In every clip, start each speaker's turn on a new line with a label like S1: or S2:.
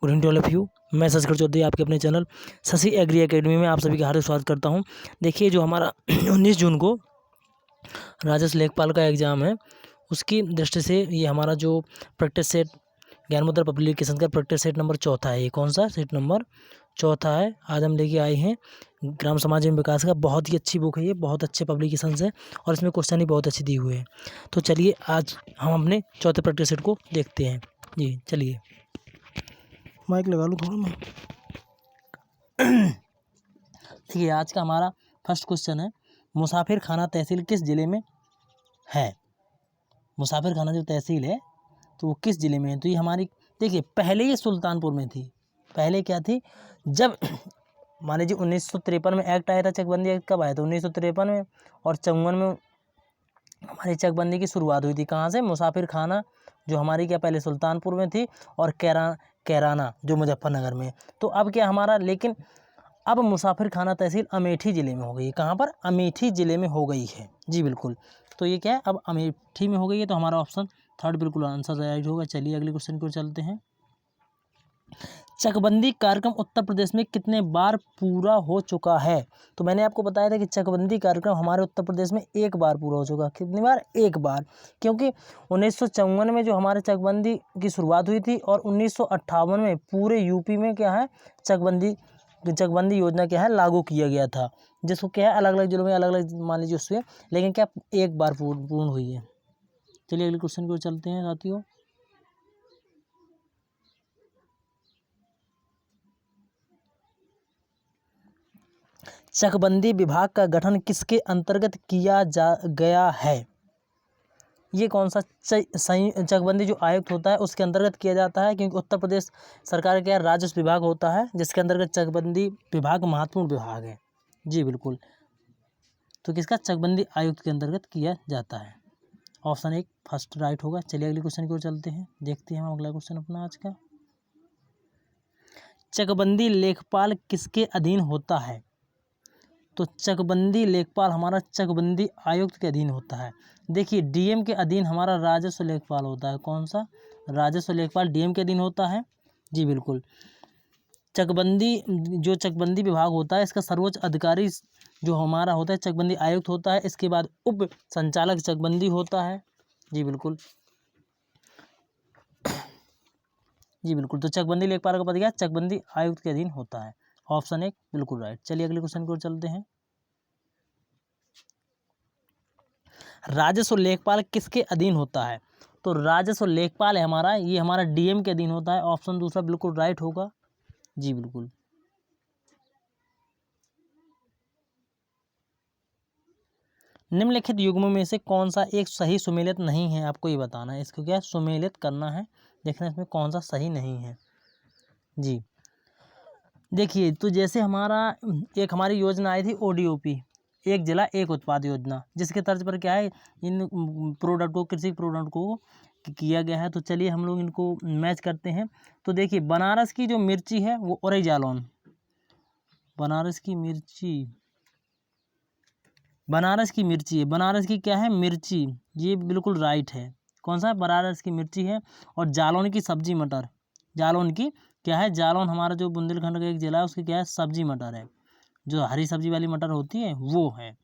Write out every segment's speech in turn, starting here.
S1: Good evening to all of you. मैं शशिधर चौधरी आपके अपने चैनल शशि एग्री एकेडमी में आप सभी का हार्दिक स्वागत करता हूं। देखिए, जो हमारा 19 जून को राजस्व लेखपाल का एग्ज़ाम है, उसकी दृष्टि से ये हमारा जो प्रैक्टिस सेट ज्ञानमुद्रा पब्लिकेशन का प्रैक्टिस सेट नंबर चौथा है। ये कौन सा सेट नंबर चौथा है? आज हम लेके आए हैं ग्राम समाज एवं विकास का। बहुत ही अच्छी बुक है ये, बहुत अच्छे पब्लिकेशन है और इसमें क्वेश्चन भी बहुत अच्छे दिए हुए हैं। तो चलिए आज हम अपने चौथे प्रैक्टिस सेट को देखते हैं। जी चलिए, माइक लगा लूँ थोड़ा मैं। देखिए, आज का हमारा फर्स्ट क्वेश्चन है, मुसाफिर खाना तहसील किस जिले में है? मुसाफिर खाना जो तहसील है तो वो किस जिले में है? तो ये हमारी, देखिए, पहले ये सुल्तानपुर में थी। पहले क्या थी, जब मान लीजिए 1953 में एक्ट आया था, चकबंदी एक्ट कब आया था? 1953 में। और 54 में हमारी चकबंदी की शुरुआत हुई थी। कहाँ से? मुसाफिर खाना जो हमारी क्या पहले सुल्तानपुर में थी, और कैराना जो मुजफ्फरनगर में। तो अब क्या हमारा, लेकिन अब मुसाफिर खाना तहसील अमेठी ज़िले में हो गई है। कहाँ पर? अमेठी ज़िले में हो गई है। जी बिल्कुल। तो ये क्या है, अब अमेठी में हो गई है। तो हमारा ऑप्शन थर्ड बिल्कुल आंसर राइट होगा। चलिए अगले क्वेश्चन की ओर चलते हैं। चकबंदी कार्यक्रम उत्तर प्रदेश में कितने बार पूरा हो चुका है? तो मैंने आपको बताया था कि चकबंदी कार्यक्रम हमारे उत्तर प्रदेश में एक बार पूरा हो चुका है। कितनी बार? एक बार। क्योंकि 1954 में जो हमारे चकबंदी की शुरुआत हुई थी, और 1958 में पूरे यूपी में क्या है, चकबंदी योजना क्या है, लागू किया गया था। जिसको क्या है, अलग अलग जिलों में अलग अलग मान लीजिए उसमें, लेकिन क्या एक बार पूर्ण हुई है। चलिए अगले क्वेश्चन की ओर चलते हैं साथियों। चकबंदी विभाग का गठन किसके अंतर्गत किया गया है? ये कौन सा चकबंदी जो आयुक्त होता है उसके अंतर्गत किया जाता है, क्योंकि उत्तर प्रदेश सरकार का राजस्व विभाग होता है, जिसके अंतर्गत चकबंदी विभाग महत्वपूर्ण विभाग है। जी बिल्कुल। तो किसका? चकबंदी आयुक्त के अंतर्गत किया जाता है। ऑप्शन एक फर्स्ट राइट होगा। चलिए अगले क्वेश्चन की ओर चलते हैं, देखते हैं हम अगला क्वेश्चन अपना आज का। चकबंदी लेखपाल किसके अधीन होता है? तो चकबंदी लेखपाल हमारा चकबंदी आयुक्त के अधीन होता है। देखिए, डीएम के अधीन हमारा राजस्व लेखपाल होता है। कौन सा? राजस्व लेखपाल डीएम के अधीन होता है। जी बिल्कुल। चकबंदी विभाग होता है, इसका सर्वोच्च अधिकारी जो हमारा होता है चकबंदी आयुक्त होता है। इसके बाद उप संचालक चकबंदी होता है। जी बिल्कुल। जी बिल्कुल। तो चकबंदी लेखपाल का पद क्या है? चकबंदी आयुक्त के अधीन होता है। ऑप्शन एक बिल्कुल राइट। चलिए अगले क्वेश्चन की ओर चलते हैं। राजस्व लेखपाल किसके अधीन होता है? तो राजस्व लेखपाल है हमारा, ये हमारा डीएम के अधीन होता है। ऑप्शन दूसरा बिल्कुल राइट होगा। जी बिल्कुल। निम्नलिखित युग्मों में से कौन सा एक सही सुमेलित नहीं है? आपको ये बताना है, इसको क्या है, सुमेलित करना है, देखना इसमें कौन सा सही नहीं है। जी देखिए, तो जैसे एक हमारी योजना आई थी ओडीओपी, एक जिला एक उत्पाद योजना, जिसके तर्ज पर क्या है, इन प्रोडक्ट को, कृषि प्रोडक्ट को किया गया है। तो चलिए हम लोग इनको मैच करते हैं। तो देखिए, बनारस की जो मिर्ची है वो ओरेजालोन, बनारस की मिर्ची है, बनारस की क्या है, मिर्ची, ये बिल्कुल राइट है। कौन सा? बनारस की मिर्ची है। और जालौन की सब्जी मटर, जालौन की क्या है, जालौन हमारा जो बुंदेलखंड का एक जिला है, उसकी क्या है, सब्जी मटर है, जो हरी सब्जी वाली मटर होती है वो है।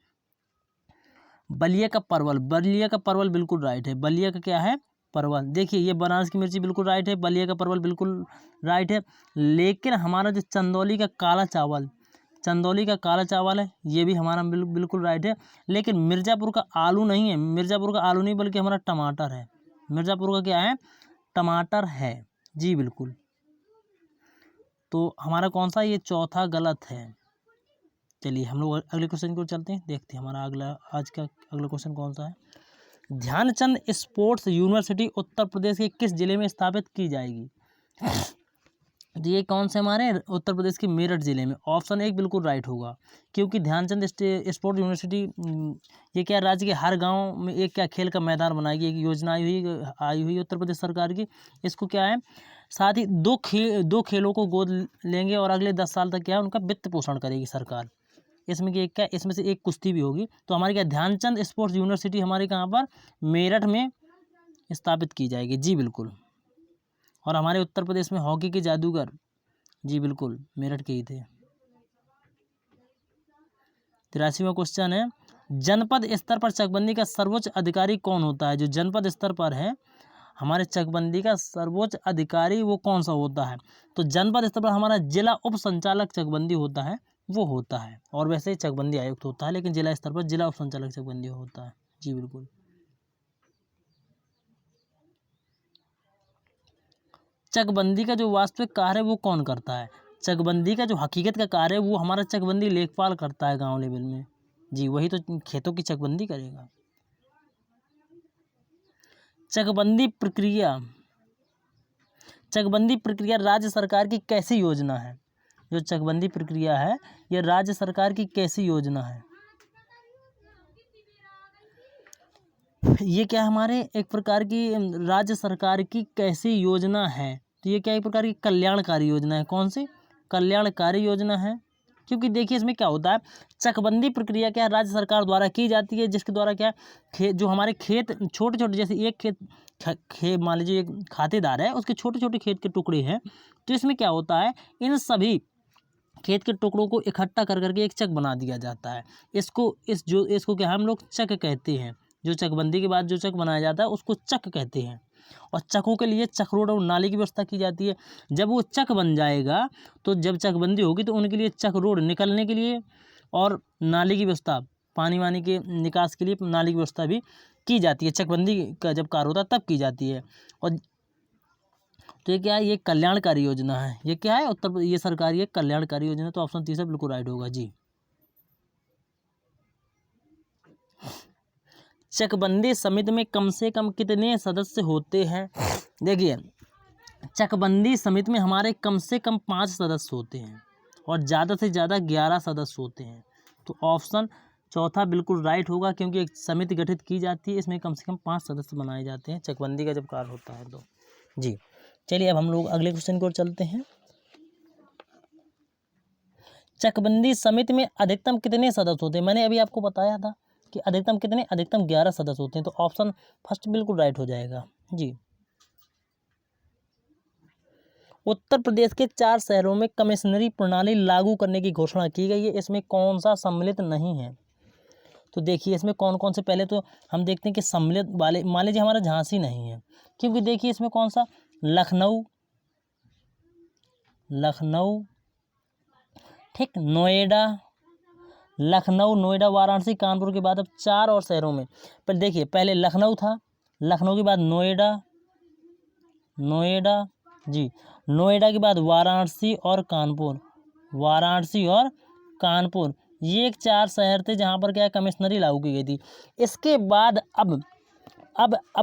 S1: बलिया का परवल बिल्कुल राइट है। बलिया का क्या है, परवल। देखिए, ये बनारस की मिर्ची बिल्कुल राइट है, बलिया का परवल बिल्कुल राइट है। लेकिन हमारा जो चंदौली का काला चावल है, ये भी हमारा बिल्कुल राइट है। लेकिन मिर्ज़ापुर का आलू नहीं है, मिर्ज़ापुर का आलू नहीं बल्कि हमारा टमाटर है। मिर्ज़ापुर का क्या है, टमाटर है। जी बिल्कुल। तो हमारा कौन सा, ये चौथा गलत है। चलिए हम लोग अगले क्वेश्चन की ओर चलते हैं, देखते हैं हमारा आज का अगला क्वेश्चन कौन सा है। ध्यानचंद स्पोर्ट्स यूनिवर्सिटी उत्तर प्रदेश के किस जिले में स्थापित की जाएगी? तो ये कौन से हमारे उत्तर प्रदेश के मेरठ जिले में। ऑप्शन एक बिल्कुल राइट होगा, क्योंकि ध्यानचंद स्पोर्ट्स यूनिवर्सिटी ये क्या, राज्य के हर गांव में एक क्या खेल का मैदान बनाएगी, एक योजना आई हुई उत्तर प्रदेश सरकार की। इसको क्या है, साथ ही दो खेलों को गोद लेंगे, और अगले 10 साल तक क्या है, उनका वित्त पोषण करेगी सरकार। इसमें क्या, इसमें से एक कुश्ती भी होगी। तो हमारी क्या, ध्यानचंद स्पोर्ट्स यूनिवर्सिटी हमारी कहाँ पर, मेरठ में स्थापित की जाएगी। जी बिल्कुल। और हमारे उत्तर प्रदेश में हॉकी के जादूगर, जी बिल्कुल, मेरठ के ही थे। 83वां क्वेश्चन है, जनपद स्तर पर चकबंदी का सर्वोच्च अधिकारी कौन होता है? जो जनपद स्तर पर है हमारे चकबंदी का सर्वोच्च अधिकारी वो कौन सा होता है? तो जनपद स्तर पर हमारा जिला उप संचालक चकबंदी होता है, वो होता है। और वैसे ही चकबंदी आयुक्त होता है, लेकिन जिला स्तर पर जिला उप संचालक चकबंदी होता है, जी बिल्कुल। चकबंदी का जो वास्तविक कार्य है वो कौन करता है? चकबंदी का जो हकीकत का कार्य है वो हमारा चकबंदी लेखपाल करता है गांव लेवल में, जी, वही तो खेतों की चकबंदी करेगा। चकबंदी प्रक्रिया, चकबंदी प्रक्रिया राज्य सरकार की कैसी योजना है? जो चकबंदी प्रक्रिया है यह राज्य सरकार की कैसी योजना है? ये क्या हमारे एक प्रकार की राज्य सरकार की कैसी योजना है? तो ये क्या एक प्रकार की कल्याणकारी योजना है। कौन सी? कल्याणकारी योजना है। क्योंकि देखिए इसमें क्या होता है, चकबंदी प्रक्रिया क्या है, राज्य सरकार द्वारा की जाती है, जिसके द्वारा क्या है, जो हमारे खेत छोटे छोटे, जैसे एक खेत मान लीजिए एक खातेदार है, उसके छोटे छोटे खेत के टुकड़े हैं, तो इसमें क्या होता है, इन सभी खेत के टुकड़ों को इकट्ठा कर करके एक चक बना दिया जाता है। इसको क्या हम लोग चक कहते हैं। जो चकबंदी के बाद जो चक बनाया जाता है उसको चक कहते हैं। और चकों के लिए चक रोड और नाली की व्यवस्था की जाती है। जब वो चक बन जाएगा तो जब चकबंदी होगी तो उनके लिए चक रोड निकलने के लिए और नाली की व्यवस्था, पानी वानी के निकास के लिए नाली की व्यवस्था भी की जाती है। चकबंदी का जब कार्य होता है तब की जाती है। और तो ये क्या है, ये कल्याणकारी योजना है। ये क्या है, उत्तर प्रदेश, ये सरकारी है कल्याणकारी योजना। तो ऑप्शन तीसरा बिल्कुल राइट होगा जी। चकबंदी समिति में कम से कम कितने सदस्य होते हैं? देखिए चकबंदी समिति में हमारे कम से कम 5 सदस्य होते हैं और ज़्यादा से ज़्यादा 11 सदस्य होते हैं। तो ऑप्शन चौथा बिल्कुल राइट होगा, क्योंकि एक समिति गठित की जाती है, इसमें कम से कम 5 सदस्य बनाए जाते हैं चकबंदी का जब कार्य होता है तो। जी चलिए अब हम लोग अगले क्वेश्चन की ओर चलते हैं। चकबंदी समिति में अधिकतम कितने सदस्य होते हैं? मैंने अभी आपको बताया था कि अधिकतम कितने, अधिकतम 11 सदस्य होते हैं। तो ऑप्शन फर्स्ट बिल्कुल राइट हो जाएगा जी। उत्तर प्रदेश के 4 शहरों में कमिश्नरी प्रणाली लागू करने की घोषणा की गई है, इसमें कौन सा सम्मिलित नहीं है? तो देखिए इसमें कौन कौन से, पहले तो हम देखते हैं कि सम्मिलित वाले, मान लीजिए हमारा झांसी नहीं है, क्योंकि देखिए इसमें कौन सा, लखनऊ, ठीक, नोएडा, लखनऊ, नोएडा, वाराणसी, कानपुर के बाद अब 4 और शहरों में, पर देखिए पहले लखनऊ था, लखनऊ के बाद नोएडा जी, नोएडा के बाद वाराणसी और कानपुर, ये एक 4 शहर थे जहाँ पर क्या कमिश्नरी लागू की गई थी। इसके बाद अब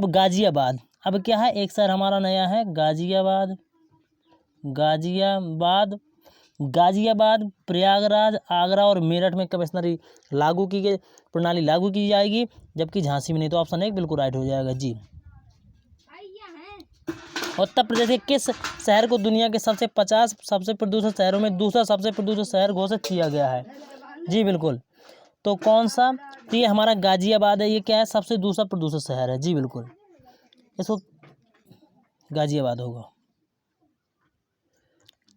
S1: गाजियाबाद, अब क्या है, एक शहर हमारा नया है गाजियाबाद, प्रयागराज, आगरा और मेरठ में कमिश्नरी लागू की गई, प्रणाली लागू की जाएगी, जबकि झांसी में नहीं। तो ऑप्शन 1 बिल्कुल राइट हो जाएगा जी। उत्तर प्रदेश के किस शहर को दुनिया के 50 सबसे प्रदूषित शहरों में दूसरा सबसे प्रदूषित शहर घोषित किया गया है? जी बिल्कुल, तो कौन सा, तो ये हमारा गाजियाबाद है। ये क्या है, सबसे दूसरा प्रदूषित शहर है, जी बिल्कुल, इसको गाजियाबाद होगा।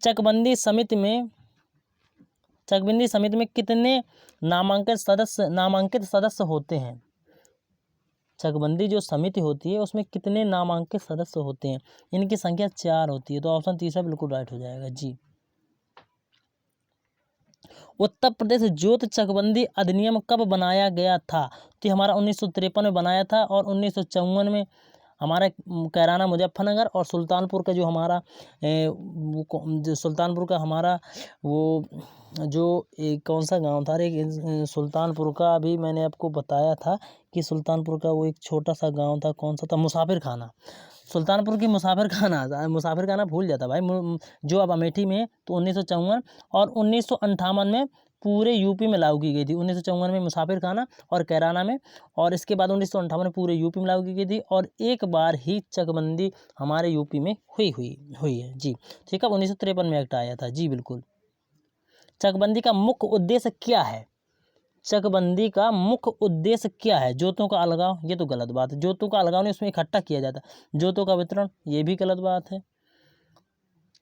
S1: चकबंदी समिति में कितने नामांकित सदस्य होते हैं? चकबंदी जो समिति होती है उसमें कितने नामांकित सदस्य होते हैं? इनकी संख्या 4 होती है। तो ऑप्शन तीसरा बिल्कुल राइट हो जाएगा जी। उत्तर प्रदेश ज्योत चकबंदी अधिनियम कब बनाया गया था? तो हमारा 1953 में बनाया था, और 1954 में हमारा कैराना, मुजफ्फरनगर और सुल्तानपुर का जो हमारा सुल्तानपुर का हमारा वो जो एक कौन सा गांव था, एक सुल्तानपुर का, अभी मैंने आपको बताया था कि सुल्तानपुर का वो एक छोटा सा गांव था, कौन सा था, मुसाफिर खाना, सुल्तानपुर की मुसाफिर खाना भूल जाता भाई, जो अब अमेठी में। तो 1954 और 1958 में पूरे यूपी में लागू की गई थी। 1954 में मुसाफिर खाना और कैराना में, और इसके बाद 1958 में पूरे यूपी में लागू की गई थी, और एक बार ही चकबंदी हमारे यूपी में हुई है जी। ठीक है, 1953 में एक्ट आया था, जी बिल्कुल। चकबंदी का मुख्य उद्देश्य क्या है? चकबंदी का मुख्य उद्देश्य क्या है? जोतों का अलगाव, ये तो गलत बात है, जोतों का अलगाव नहीं, उसमें इकट्ठा किया जाता है। जोतों का वितरण, ये भी गलत बात है।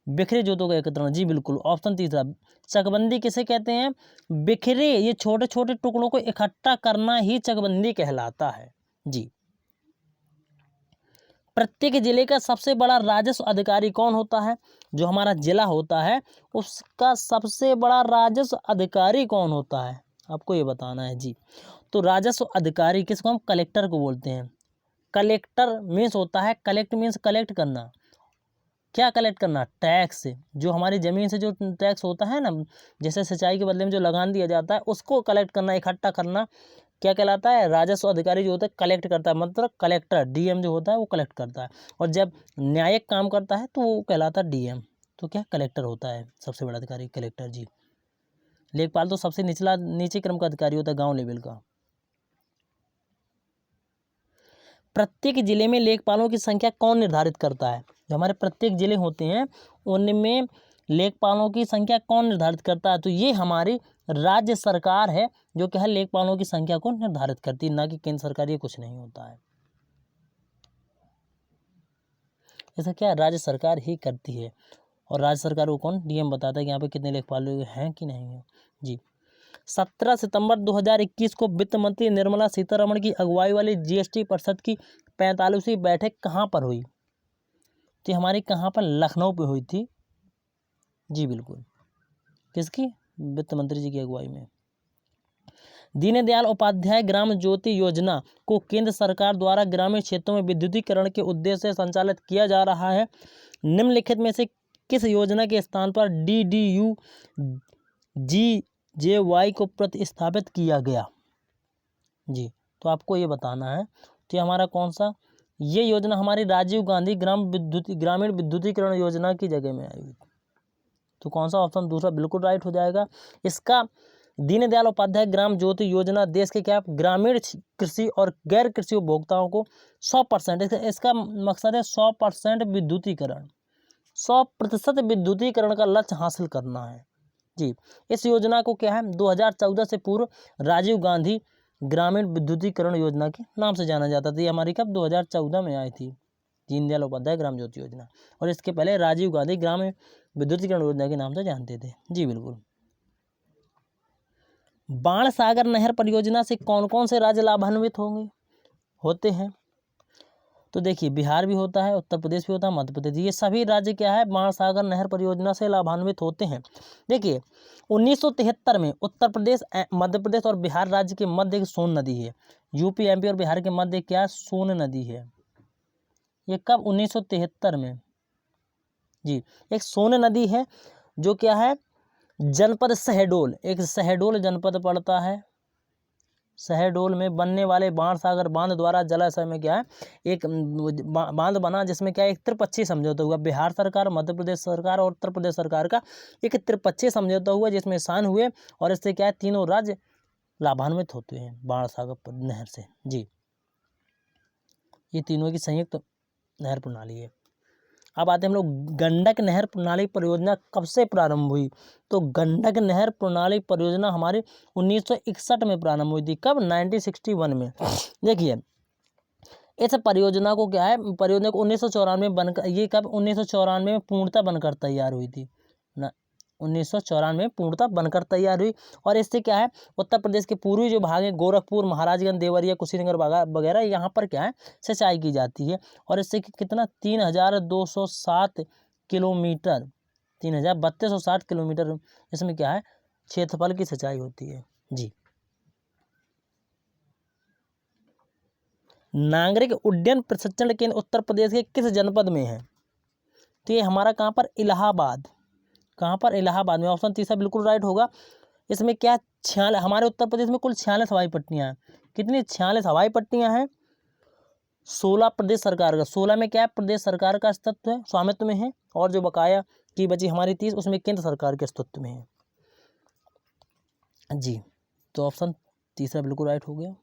S1: बिखरे जोतों का एकत्रण, जी बिल्कुल। ऑप्शन तीसरा, चकबंदी किसे कहते हैं? बिखरे, ये छोटे छोटे टुकड़ों को इकट्ठा करना ही चकबंदी कहलाता है, जी। प्रत्येक जिले का सबसे बड़ा राजस्व अधिकारी कौन होता है? जो हमारा जिला होता है उसका सबसे बड़ा राजस्व अधिकारी कौन होता है, आपको ये बताना है, जी। तो राजस्व अधिकारी किसको हम कलेक्टर को बोलते हैं। कलेक्टर मीन्स होता है, कलेक्ट मीन्स कलेक्ट करना। क्या कलेक्ट करना? टैक्स। जो हमारी ज़मीन से जो टैक्स होता है ना, जैसे सिंचाई के बदले में जो लगान दिया जाता है उसको कलेक्ट करना, इकट्ठा करना, क्या कहलाता है? राजस्व अधिकारी जो होता है कलेक्ट करता है, मतलब कलेक्टर, डीएम जो होता है वो कलेक्ट करता है। और जब न्यायिक काम करता है तो वो कहलाता है डीएम। तो क्या कलेक्टर होता है सबसे बड़ा अधिकारी, कलेक्टर, जी। लेखपाल तो सबसे नीचे क्रम का अधिकारी होता है, गाँव लेवल का। प्रत्येक जिले में लेखपालों की संख्या कौन निर्धारित करता है? जो हमारे प्रत्येक जिले होते हैं उनमें लेखपालों की संख्या कौन निर्धारित करता है? तो ये हमारी राज्य सरकार है जो क्या है लेखपालों की संख्या को निर्धारित करती है, ना कि केंद्र सरकार। ये कुछ नहीं होता है, ऐसा क्या राज्य सरकार ही करती है। और राज्य सरकार को कौन? डीएम बताता है कि यहाँ पे कितने लेखपाल हैं कि नहीं है, जी। 17 सितंबर 2021 को वित्त मंत्री निर्मला सीतारमण की अगुवाई वाली जीएसटी परिषद की 45वीं बैठक कहाँ पर हुई? तो हमारी कहाँ पर? लखनऊ पे हुई थी, जी बिल्कुल। किसकी? वित्त मंत्री जी की अगुवाई में। दीनदयाल उपाध्याय ग्राम ज्योति योजना को केंद्र सरकार द्वारा ग्रामीण क्षेत्रों में विद्युतीकरण के उद्देश्य से संचालित किया जा रहा है। निम्नलिखित में से किस योजना के स्थान पर DDU GJY को प्रतिस्थापित किया गया, जी। तो आपको ये बताना है, तो ये हमारा कौन सा? ये योजना हमारी राजीव गांधी ग्रामीण विद्युतीकरण योजना की जगह में आई हुई। तो कौन सा? ऑप्शन दूसरा बिल्कुल राइट हो जाएगा इसका। दीनदयाल उपाध्याय ग्राम ज्योति योजना देश के क्या ग्रामीण कृषि और गैर कृषि उपभोक्ताओं को 100%, इसका मकसद है 100% विद्युतीकरण, 100% विद्युतीकरण का लक्ष्य हासिल करना है, जी। इस योजना को क्या है 2014 से पूर्व राजीव गांधी ग्रामीण विद्युतीकरण योजना के नाम से जाना जाता था। ये हमारी कब? 2014 में आई थी, दीनदयाल उपाध्याय ग्राम ज्योति योजना। और इसके पहले राजीव गांधी ग्रामीण विद्युतीकरण योजना के नाम से जानते थे, जी बिल्कुल। बाणसागर नहर परियोजना से कौन कौन से राज्य लाभान्वित होते हैं? तो देखिए, बिहार भी होता है, उत्तर प्रदेश भी होता है, मध्य प्रदेश, ये सभी राज्य क्या है बाणसागर नहर परियोजना से लाभान्वित होते हैं। देखिए 1973 में उत्तर प्रदेश, मध्य प्रदेश और बिहार राज्य के मध्य एक सोन नदी है। यूपी, एमपी और बिहार के मध्य क्या सोन नदी है। ये कब? 1973 में, जी। एक सोन नदी है जो क्या है जनपद शहडोल, एक शहडोल जनपद पड़ता है। शहडोल में बनने वाले बाणसागर बांध द्वारा जलाशय में क्या है एक बांध बना, जिसमें क्या है एक त्रिपक्षीय समझौता हुआ। बिहार सरकार, मध्य प्रदेश सरकार और उत्तर प्रदेश सरकार का एक त्रिपक्षीय समझौता हुआ, जिसमें साइन हुए। और इससे क्या है तीनों राज्य लाभान्वित होते हैं बाणसागर नहर से, जी। ये तीनों की संयुक्त नहर प्रणाली है। अब आते हैं हम लोग गंडक नहर प्रणाली परियोजना कब से प्रारंभ हुई? तो गंडक नहर प्रणाली परियोजना हमारी 1961 में प्रारंभ हुई थी। कब? 1961 में। देखिए इस परियोजना को क्या है, परियोजना को 1994 में बनकर, ये कब? 1994 में पूर्णतः बनकर तैयार हुई थी ना, 1994 में पूर्णतः बनकर तैयार हुई। और इससे क्या है उत्तर प्रदेश के पूर्वी जो भाग है गोरखपुर, महाराजगंज, देवरिया, कुशीनगर वगैरह, यहाँ पर क्या है सिंचाई की जाती है। और इससे कितना 3260 किलोमीटर, 3260 किलोमीटर इसमें क्या है क्षेत्रफल की सिंचाई होती है, जी। नागरिक उड्डयन प्रशिक्षण केंद्र उत्तर प्रदेश के किस जनपद में है? तो ये हमारा कहाँ पर? इलाहाबाद। कहाँ पर? इलाहाबाद में। ऑप्शन तीसरा बिल्कुल राइट होगा। इसमें क्या 46, हमारे उत्तर प्रदेश में कुल 46 हवाई पट्टियाँ हैं। कितनी? 46 हवाई पट्टियाँ हैं। 16 प्रदेश सरकार का, 16 में क्या है प्रदेश सरकार का अस्तित्व है, स्वामित्व में है। और जो बकाया की बची हमारी 30, उसमें केंद्र सरकार के अस्तित्व में है, जी। तो ऑप्शन तीसरा बिल्कुल राइट हो गया।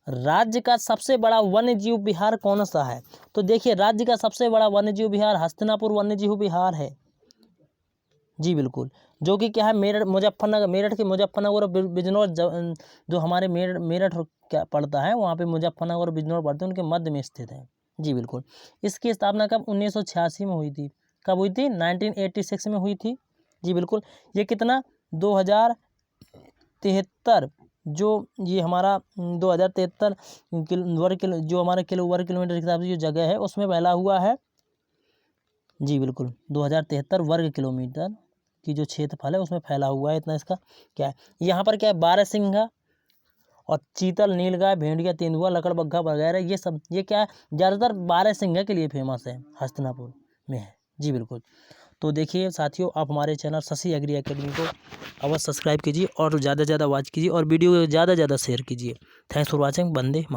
S1: राज्य का सबसे बड़ा वन्य जीव विहार कौन सा है? तो देखिए राज्य का सबसे बड़ा वन्य जीव विहार हस्तिनापुर वन्य जीव विहार है, जी बिल्कुल। जो कि क्या है मेरठ, मुजफ्फरनगर, मेरठ के मुजफ्फरनगर और बिजनौर, जो हमारे मेरठ क्या पड़ता है वहाँ पे मुजफ्फरनगर और बिजनौर पड़ते हैं, उनके मध्य में स्थित है, जी बिल्कुल। इसकी स्थापना कब? 1986 में हुई थी। कब हुई थी? 1986 में हुई थी। जी बिल्कुल। ये कितना 2073 जो ये हमारा 2073 जो हमारा वर्ग किलोमीटर के हिसाब से जो जगह है उसमें फैला हुआ है। जी बिल्कुल 2073 वर्ग किलोमीटर की जो क्षेत्रफल है उसमें फैला हुआ है इतना। इसका क्या है यहाँ पर क्या है? बारहसिंगा और चीतल, नीलगाय, भेड़िया, तेंदुआ, लकड़बग्घा वगैरह ये सब ये क्या है? ज़्यादातर बारहसिंगा के लिए फेमस है, हस्तिनापुर में है। जी बिल्कुल। तो देखिए साथियों, आप हमारे चैनल शशि एग्री एकेडमी को अवश्य सब्सक्राइब कीजिए और ज़्यादा से ज़्यादा वॉच कीजिए और वीडियो को ज़्यादा से ज़्यादा शेयर कीजिए। Thanks for watching. Vande Mataram.